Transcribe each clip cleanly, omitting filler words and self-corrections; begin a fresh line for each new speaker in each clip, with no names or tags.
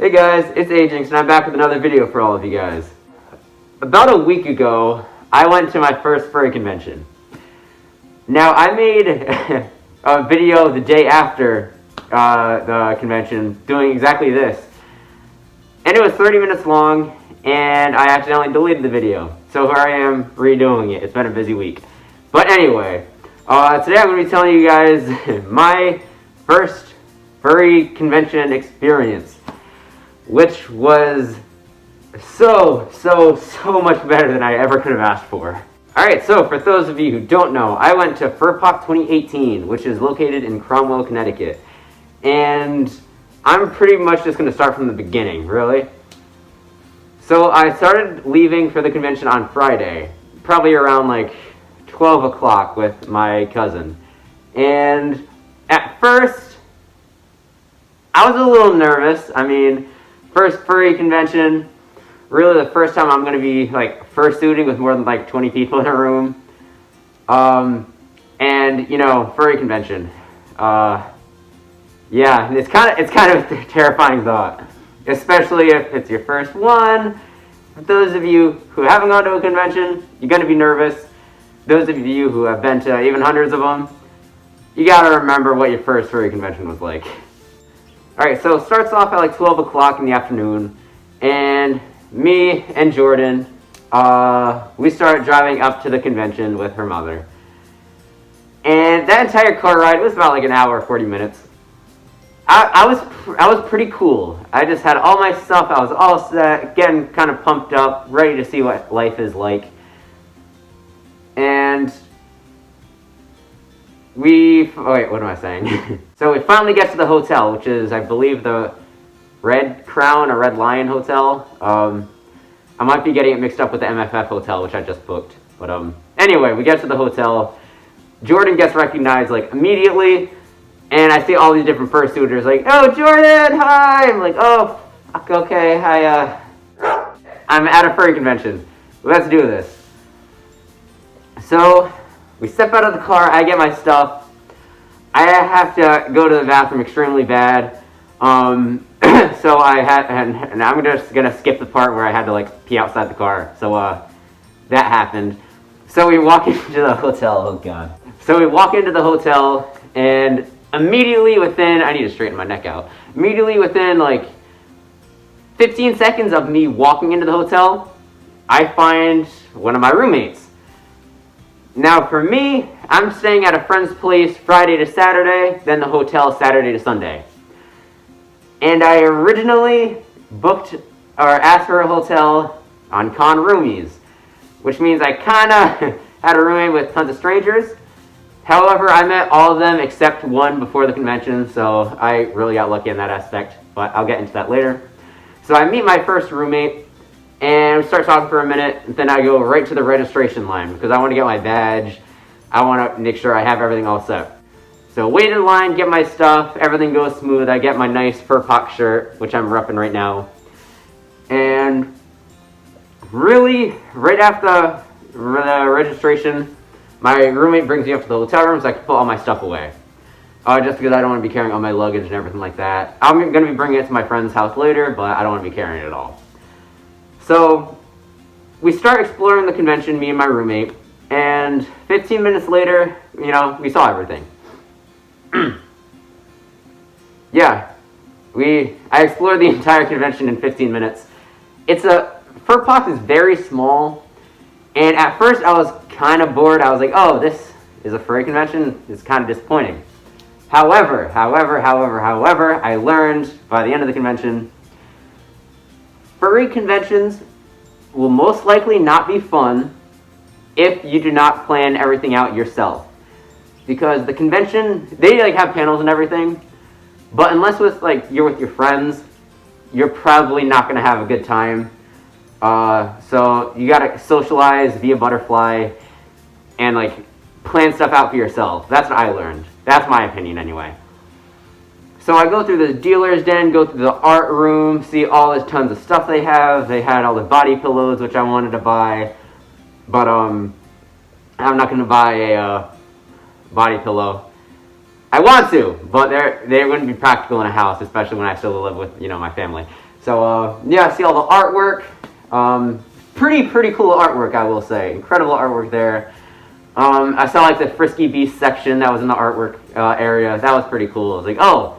Hey guys, it's Ajinx and I'm back with another video for all of you guys. About a week ago, I went to my first furry convention. Now, I made a video the day after the convention doing exactly this. And it was 30 minutes long, and I accidentally deleted the video. So here I am redoing it. It's been a busy week. But anyway, today I'm going to be telling you guys my first furry convention experience, which was so much better than I ever could have asked for. Alright, so for those of you who don't know, I went to Furpocalypse 2018, which is located in Cromwell, Connecticut. And I'm pretty much just going to start from the beginning, really. So I started leaving for the convention on Friday, probably around like 12 o'clock with my cousin. And at first, I was a little nervous. I mean, first furry convention, really the first time I'm going to be like fursuiting with more than like 20 people in a room. And you know, furry convention. Yeah, it's kind of a terrifying thought, especially if it's your first one. For those of you who haven't gone to a convention, you're going to be nervous. Those of you who have been to even hundreds of them, you got to remember what your first furry convention was like. Alright, so it starts off at like 12 o'clock in the afternoon, and me and Jordan, we started driving up to the convention with her mother. And that entire car ride was about like an hour, 40 minutes. I was pretty cool. I just had all my stuff. I was all set, getting kind of pumped up, ready to see what life is like. And wait, what am I saying? So we finally get to the hotel, which is, I believe, the Red Crown or Red Lion Hotel. I might be getting it mixed up with the MFF hotel, which I just booked. But anyway, we get to the hotel. Jordan gets recognized like immediately. And I see all these different fursuiters like, oh, Jordan, hi! I'm like, oh, okay, hi, I'm at a furry convention. Let's do this. So, we step out of the car, I get my stuff. I have to go to the bathroom extremely bad. So and I'm just gonna skip the part where I had to like pee outside the car. So, that happened. So we walk into the hotel, oh god. So we walk into the hotel, and immediately within, I need to straighten my neck out. Immediately within like 15 seconds of me walking into the hotel, I find one of my roommates. Now for me, I'm staying at a friend's place Friday to Saturday, then the hotel Saturday to Sunday. And I originally booked or asked for a hotel on Con Roomies, which means I kinda had a roommate with tons of strangers. However, I met all of them except one before the convention, so I really got lucky in that aspect, but I'll get into that later. So I meet my first roommate, and we start talking for a minute, and then I go right to the registration line, because I want to get my badge. I want to make sure I have everything all set. So wait in line, get my stuff, everything goes smooth. I get my nice Furpoc shirt, which I'm repping right now. And really, right after the registration, my roommate brings me up to the hotel room so I can put all my stuff away. Just because I don't want to be carrying all my luggage and everything like that. I'm going to be bringing it to my friend's house later, but I don't want to be carrying it at all. So, we start exploring the convention, me and my roommate, and 15 minutes later, you know, we saw everything. Yeah, I explored the entire convention in 15 minutes. Furpoc is very small, and at first I was kind of bored. I was like, oh, this is a furry convention. It's kind of disappointing. However, I learned by the end of the convention, furry conventions will most likely not be fun if you do not plan everything out yourself. Because the convention, they like have panels and everything, but unless you're with your friends, you're probably not going to have a good time. So you gotta socialize, be a butterfly, and like plan stuff out for yourself. That's what I learned. That's my opinion anyway. So I go through the dealer's den, go through the art room, see all this tons of stuff they have. They had all the body pillows, which I wanted to buy, but I'm not gonna buy a body pillow. I want to, but they wouldn't be practical in a house, especially when I still live with, my family. So yeah, I see all the artwork. Pretty cool artwork, I will say. Incredible artwork there. I saw like the Frisky Beast section that was in the artwork area. That was pretty cool. I was like, oh,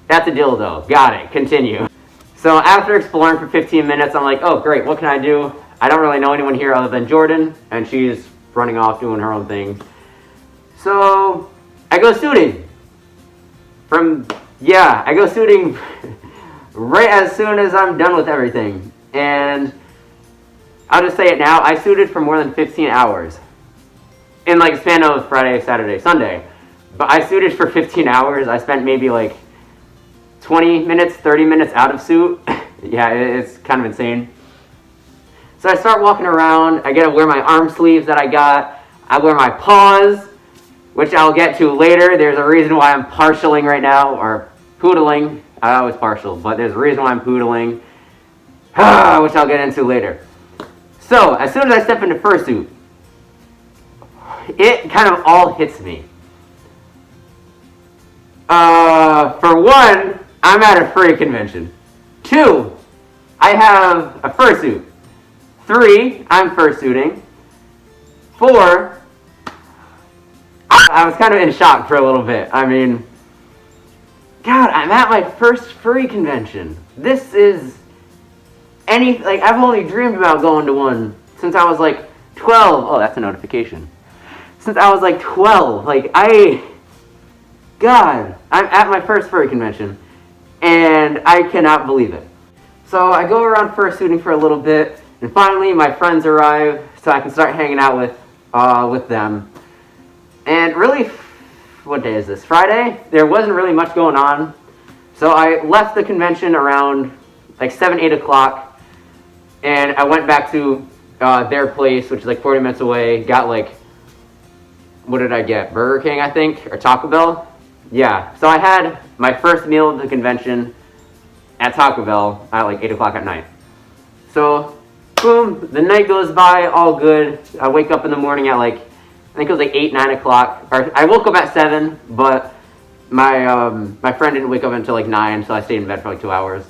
that's a dildo. Got it. Continue. So after exploring for 15 minutes, I'm like, oh great, what can I do? I don't really know anyone here other than Jordan, and she's running off doing her own thing. So I go suiting. I go suiting right as soon as I'm done with everything. And I'll just say it now, I suited for more than 15 hours. In like a span of Friday, Saturday, Sunday. But I suited for 15 hours. I spent maybe like 20 minutes, 30 minutes out of suit. Yeah, it's kind of insane. So I start walking around. I get to wear my arm sleeves that I got. I wear my paws, which I'll get to later. There's a reason why I'm partialing right now, or poodling. I always partial, but there's a reason why I'm poodling, which I'll get into later. So, as soon as I step into fursuit, it kind of all hits me. For one, I'm at a furry convention. 2, I have a fursuit. 3, I'm fursuiting. 4, I was kind of in shock for a little bit. I mean, God, I'm at my first furry convention. This is I've only dreamed about going to one since I was like 12. Oh, that's a notification. Since I was like 12. God, I'm at my first furry convention, and I cannot believe it. So I go around fursuiting for a little bit, and finally my friends arrive, so I can start hanging out with them. And really, what day is this? Friday? There wasn't really much going on, so I left the convention around like 7, 8 o'clock, and I went back to their place, which is like 40 minutes away. Got like, what did I get? Burger King, I think, or Taco Bell. Yeah, so I had my first meal of the convention at Taco Bell at like 8 o'clock at night. So, boom, the night goes by, all good. I wake up in the morning at like, I think it was like 8, 9 o'clock. Or I woke up at 7, but my friend didn't wake up until like 9, so I stayed in bed for like 2 hours.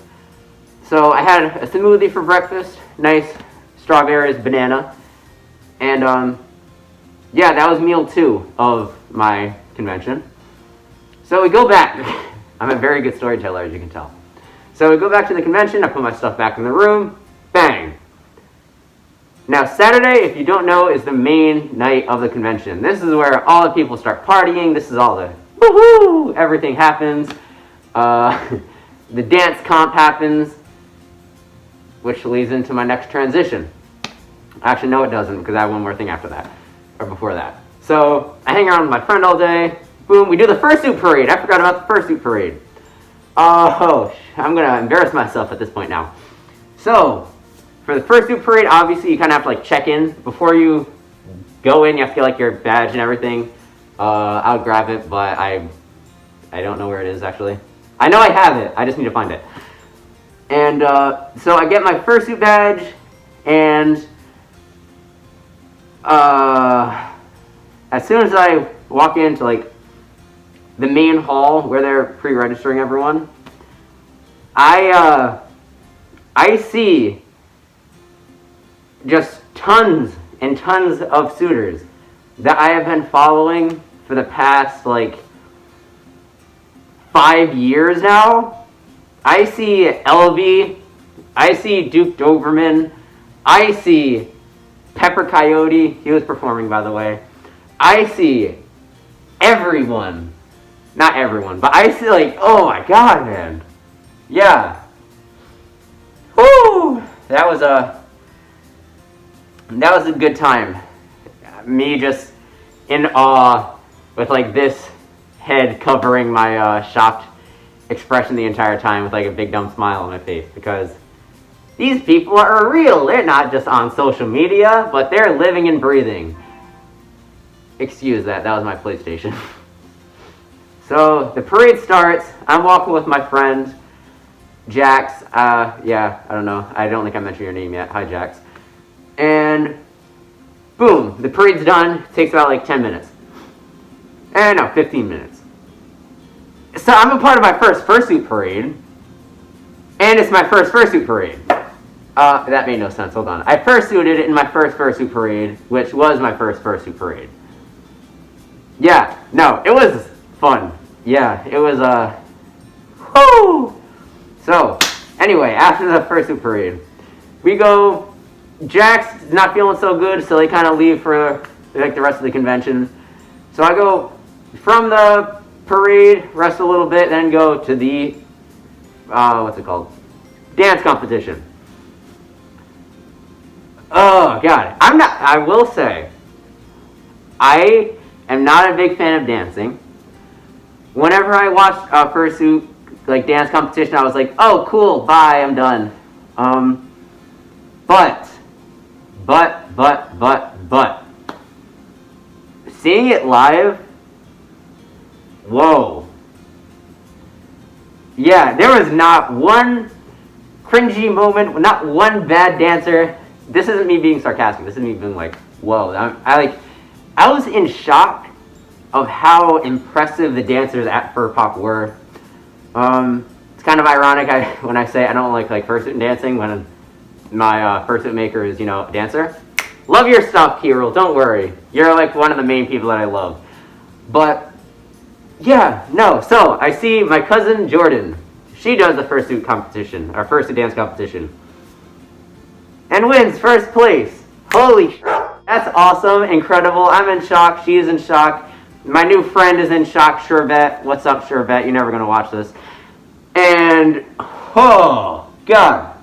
So I had a smoothie for breakfast, nice strawberries, banana, and yeah, that was meal 2 of my convention. So we go back. I'm a very good storyteller, as you can tell. So we go back to the convention. I put my stuff back in the room. Bang. Now Saturday, if you don't know, is the main night of the convention. This is where all the people start partying. This is all the woohoo! Everything happens. The dance comp happens, which leads into my next transition. Actually, no, it doesn't, because I have one more thing after that, or before that. So I hang around with my friend all day. Boom, we do the fursuit parade. I forgot about the fursuit parade. Oh, I'm gonna embarrass myself at this point now. So, for the fursuit parade, obviously you kind of have to like check in before you go in. You have to get like your badge and everything. I'll grab it, but I don't know where it is actually. I know I have it. I just need to find it. And so I get my fursuit badge, and as soon as I walk into like the main hall where they're pre-registering everyone, I see just tons and tons of suitors that I have been following for the past like 5 years now. I see Elvie, I see Duke Doberman, I see Pepper Coyote, he was performing by the way. I see everyone. Not everyone, but I see like, oh my god, man. Yeah. Woo! That was a good time. Me just in awe with like this head covering my shocked expression the entire time with like a big dumb smile on my face, because these people are real. They're not just on social media, but they're living and breathing. Excuse that. That was my PlayStation. So the parade starts. I'm walking with my friend, Jax. Yeah, I don't know. I don't think I mentioned your name yet. Hi, Jax. And boom, the parade's done. It takes about like 10 minutes. No, 15 minutes. So I'm a part of my first fursuit parade. And it's my first fursuit parade. That made no sense. Hold on. I fursuited in my first fursuit parade, which was my first fursuit parade. Yeah, no, it was fun. Yeah, it was, whoo! So, anyway, after the fursuit parade, we go, Jack's not feeling so good, so they kind of leave for, like, the rest of the convention. So I go from the parade, rest a little bit, then go to the, what's it called? Dance competition. Oh, God. I will say, I am not a big fan of dancing. Whenever I watched a fursuit, like, dance competition, I was like, oh, cool, bye, I'm done. But, seeing it live, whoa. Yeah, there was not one cringy moment, not one bad dancer. This isn't me being sarcastic. This is me being like, whoa. I was in shock of how impressive the dancers at Furpop were. It's kind of ironic when I say I don't like fursuit dancing when my fursuit maker is, a dancer. Love your stuff, Kirill. Don't worry. You're like one of the main people that I love. But yeah, no. So I see my cousin Jordan. She does the fursuit competition, or fursuit dance competition, and wins first place. Holy shit. That's awesome, incredible. I'm in shock. She is in shock. My new friend is in shock, Sherbet. What's up, Sherbet? You're never going to watch this. And, oh, God.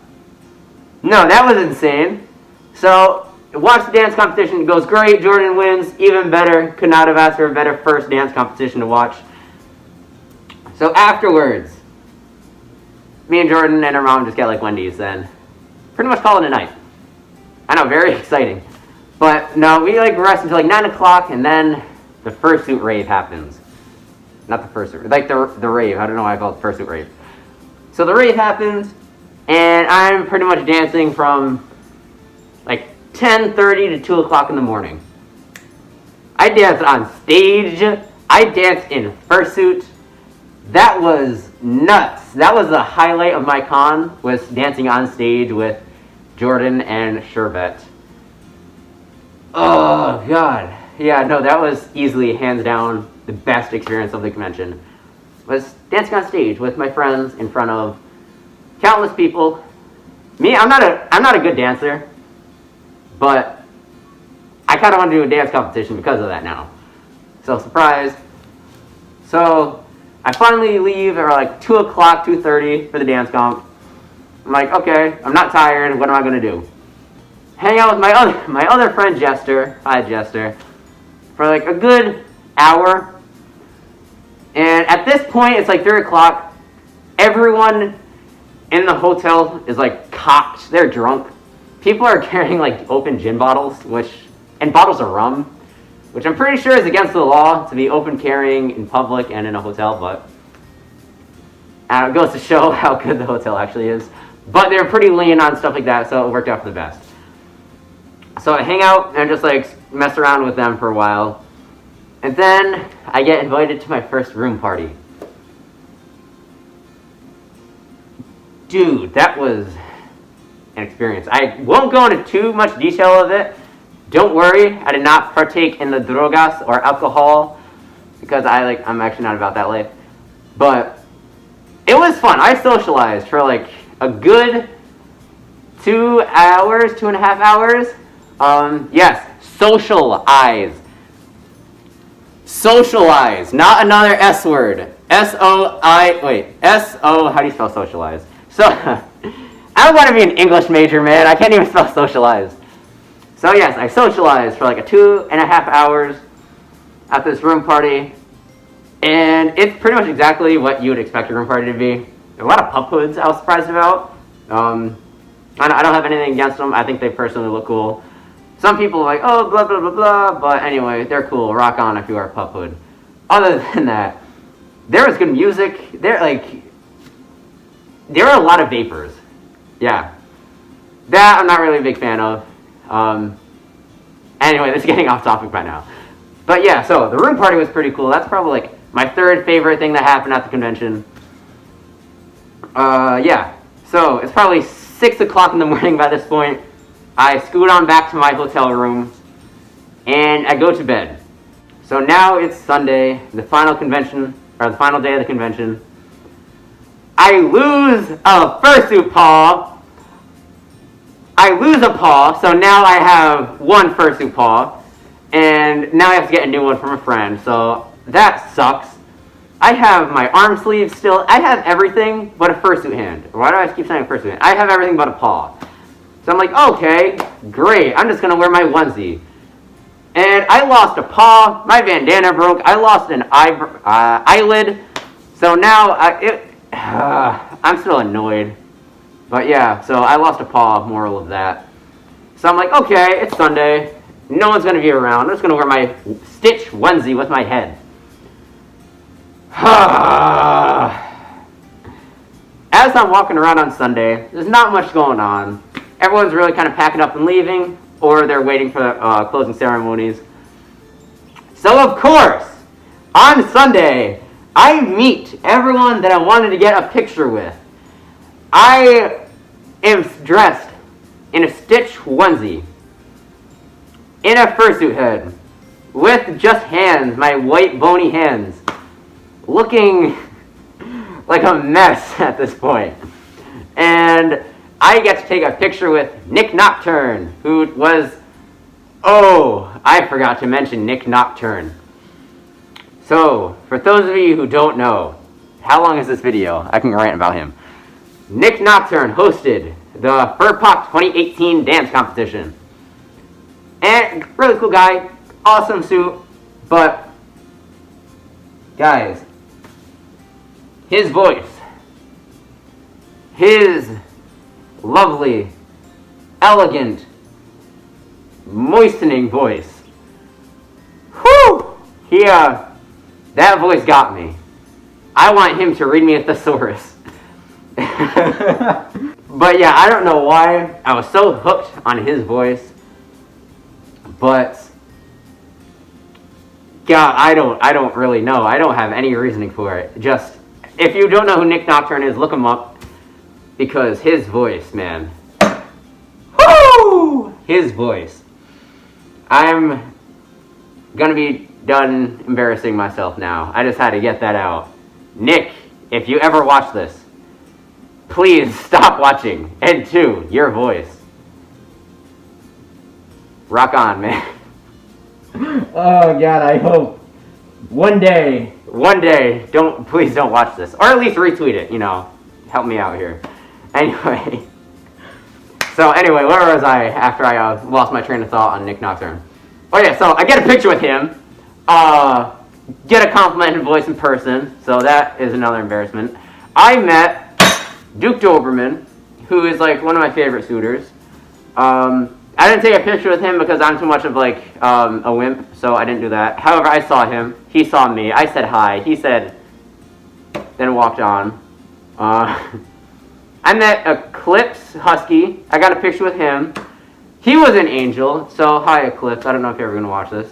No, that was insane. So, watch the dance competition. It goes great. Jordan wins. Even better. Could not have asked for a better first dance competition to watch. So, afterwards, me and Jordan and her mom just get Wendy's then. Pretty much call it a night. I know, very exciting. But no, we rest until 9 o'clock, and then the fursuit rave happens. Not the fursuit, the rave. I don't know why I call it fursuit rave. So the rave happens, and I'm pretty much dancing from 10:30 to 2 o'clock in the morning. I danced on stage. I danced in fursuit. That was nuts. That was the highlight of my con, was dancing on stage with Jordan and Sherbet. Oh, God. Yeah, no, that was easily, hands down, the best experience of the convention. Was dancing on stage with my friends in front of countless people. Me, I'm not a good dancer, but I kind of want to do a dance competition because of that now. So, surprise. So, I finally leave at 2 o'clock, 2:30 for the dance comp. I'm like, okay, I'm not tired. What am I going to do? Hang out with my other friend Jester, hi Jester, for a good hour. And at this point, it's 3 o'clock. Everyone in the hotel is cocked. They're drunk. People are carrying open gin bottles, and bottles of rum, which I'm pretty sure is against the law to be open carrying in public and in a hotel. But it goes to show how good the hotel actually is. But they're pretty lean on stuff like that, so it worked out for the best. So I hang out and just mess around with them for a while. And then I get invited to my first room party. Dude, that was an experience. I won't go into too much detail of it. Don't worry, I did not partake in the drogas or alcohol because I'm actually not about that life. But it was fun. I socialized for a good 2 hours, 2.5 hours. Yes, socialize. Socialize, not another S word. S-O, how do you spell socialize? So, I don't want to be an English major, man. I can't even spell socialize. So yes, I socialized for 2.5 hours at this room party. And it's pretty much exactly what you would expect a room party to be. A lot of pup hoods I was surprised about. I don't have anything against them. I think they personally look cool. Some people are oh, blah, blah, blah, blah. But anyway, they're cool. Rock on if you are a pup hood. Other than that, there was good music. There were a lot of vapors. Yeah. That I'm not really a big fan of. Anyway, this is getting off topic by now. But yeah, so the room party was pretty cool. That's probably my third favorite thing that happened at the convention. Yeah. So it's probably 6 o'clock in the morning by this point. I scoot on back to my hotel room and I go to bed. So now it's Sunday, the final convention, or the final day of the convention. I lose a fursuit paw. I lose a paw, so now I have one fursuit paw. And now I have to get a new one from a friend, so that sucks. I have my arm sleeves still. I have everything but a fursuit hand. Why do I keep saying fursuit hand? I have everything but a paw. So I'm like, okay, great. I'm just going to wear my onesie. And I lost a paw. My bandana broke. I lost an eyelid. So now I'm still annoyed. But yeah, so I lost a paw, moral of that. So I'm like, okay, it's Sunday. No one's going to be around. I'm just going to wear my stitch onesie with my head. As I'm walking around on Sunday, there's not much going on. Everyone's really kind of packing up and leaving, or they're waiting for the closing ceremonies. So of course, on Sunday, I meet everyone that I wanted to get a picture with. I am dressed in a stitch onesie, in a fursuit head, with just hands, my white bony hands, looking like a mess at this point. And I get to take a picture with Nick Nocturne, who was, I forgot to mention Nick Nocturne. So, for those of you who don't know, how long is this video? I can rant about him. Nick Nocturne hosted the Furpocalypse 2018 dance competition. And really cool guy, awesome suit, but guys, his voice, his lovely, elegant, moistening voice. Whew! That voice got me. I want him to read me a thesaurus. But yeah, I don't know why I was so hooked on his voice. But God, I don't really know. I don't have any reasoning for it. Just, if you don't know who Nick Nocturne is, look him up. Because his voice, man. Woo! His voice. I'm gonna be done embarrassing myself now. I just had to get that out. Nick, if you ever watch this, please stop watching. And 2, your voice. Rock on, man. Oh God, I hope one day, please don't watch this. Or at least retweet it, help me out here. Anyway, where was I after I lost my train of thought on Nick Nocturne? Oh yeah, so I get a picture with him, get a complimented voice in person, so that is another embarrassment. I met Duke Doberman, who is like one of my favorite suitors. I didn't take a picture with him because I'm too much of like a wimp, so I didn't do that. However, I saw him, he saw me, I said hi, he said, then walked on. I met Eclipse Husky. I got a picture with him. He was an angel, so hi Eclipse. I don't know if you're ever going to watch this.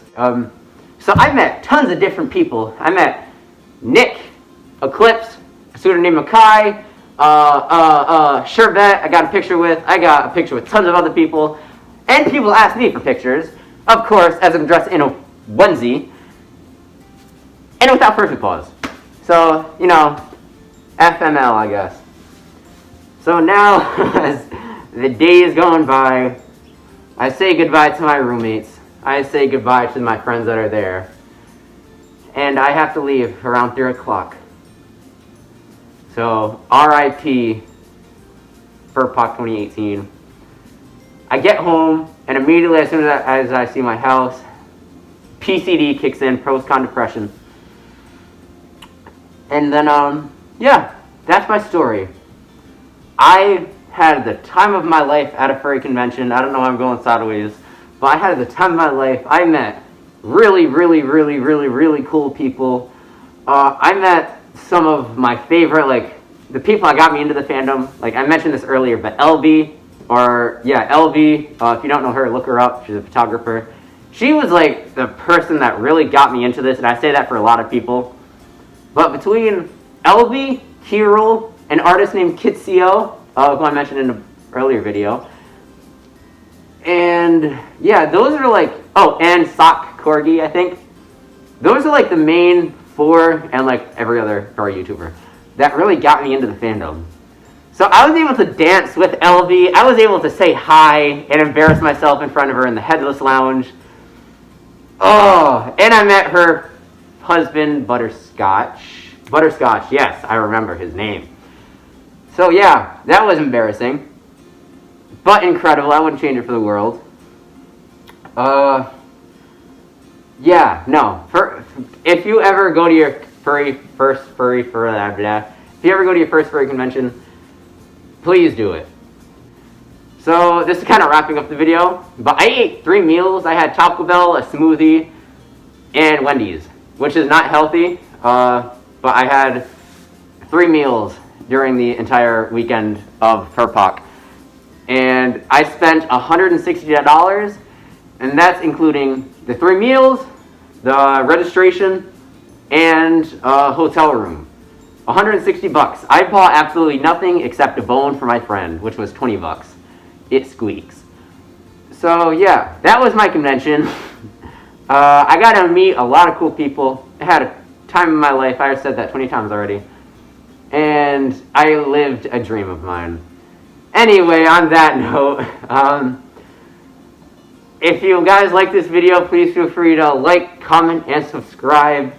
So I met tons of different people. I met Nick, Eclipse, a suitor named Makai, Sherbet I got a picture with. I got a picture with tons of other people. And people asked me for pictures. Of course, as I'm dressed in a onesie. And without fursuit paws. So, FML, I guess. So now, as the day is going by, I say goodbye to my roommates. I say goodbye to my friends that are there. And I have to leave around 3 o'clock. So, RIP Furpocalypse 2018. I get home, and immediately as soon as I see my house, PCD kicks in, post-con depression. And then, that's my story. I had the time of my life at a furry convention. I don't know why I'm going sideways, but I had the time of my life. I met really, really, really, really, really cool people. I met some of my favorite, the people that got me into the fandom. I mentioned this earlier, but LB, if you don't know her, look her up. She's a photographer. She was, the person that really got me into this, and I say that for a lot of people. But between LB, Kirill, an artist named Kitsio, who I mentioned in an earlier video. And yeah, those are like, oh, and Sock Corgi, I think. Those are like the main 4, and like every other furry YouTuber, that really got me into the fandom. So I was able to dance with Elvie. I was able to say hi and embarrass myself in front of her in the Headless Lounge. Oh, and I met her husband, Butterscotch. Butterscotch, yes, I remember his name. So yeah, that was embarrassing, but incredible. I wouldn't change it for the world. Yeah, no. If you ever go to your first furry convention, please do it. So this is kind of wrapping up the video, but I ate 3 meals. I had Taco Bell, a smoothie, and Wendy's, which is not healthy, but I had 3 meals during the entire weekend of Furpoc. And I spent $160, and that's including the 3 meals, the registration, and a hotel room. $160. I bought absolutely nothing except a bone for my friend, which was $20. It squeaks. So yeah, that was my convention. I got to meet a lot of cool people. I had a time in my life. I said that 20 times already. And I lived a dream of mine. Anyway, on that note, if you guys like this video, please feel free to like, comment, and subscribe.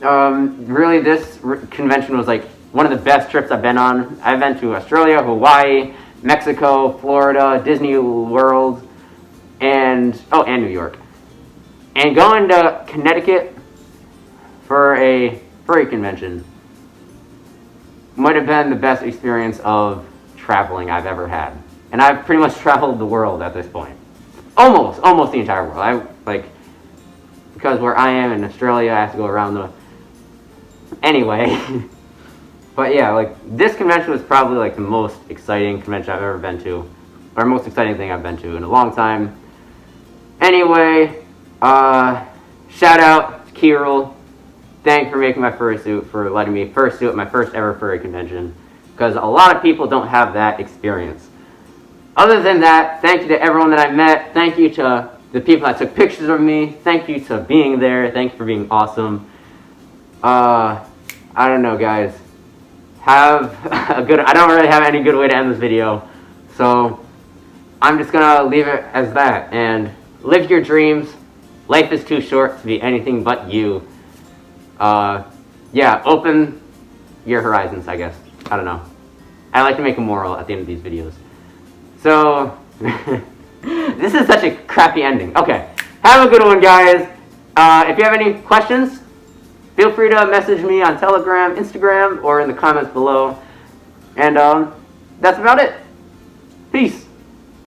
Really, this convention was like one of the best trips I've been on. I've been to Australia, Hawaii, Mexico, Florida, Disney World, and New York. And going to Connecticut for a furry convention might have been the best experience of traveling I've ever had. And I've pretty much traveled the world at this point. Almost the entire world. Because where I am in Australia, I have to go around the... Anyway. But yeah, like, this convention was probably like the most exciting convention I've ever been to. Or most exciting thing I've been to in a long time. Anyway, shout out to Kirill. Thanks for making my fursuit, for letting me fursuit at my first ever furry convention. Because a lot of people don't have that experience. Other than that, thank you to everyone that I met. Thank you to the people that took pictures of me. Thank you to being there. Thank you for being awesome. I don't know, guys. Have a good... I don't really have any good way to end this video. So, I'm just gonna leave it as that. And live your dreams. Life is too short to be anything but you. Yeah, open your horizons, I guess. I don't know. I like to make a moral at the end of these videos. So, this is such a crappy ending. Okay, have a good one, guys. If you have any questions, feel free to message me on Telegram, Instagram, or in the comments below. And that's about it. Peace.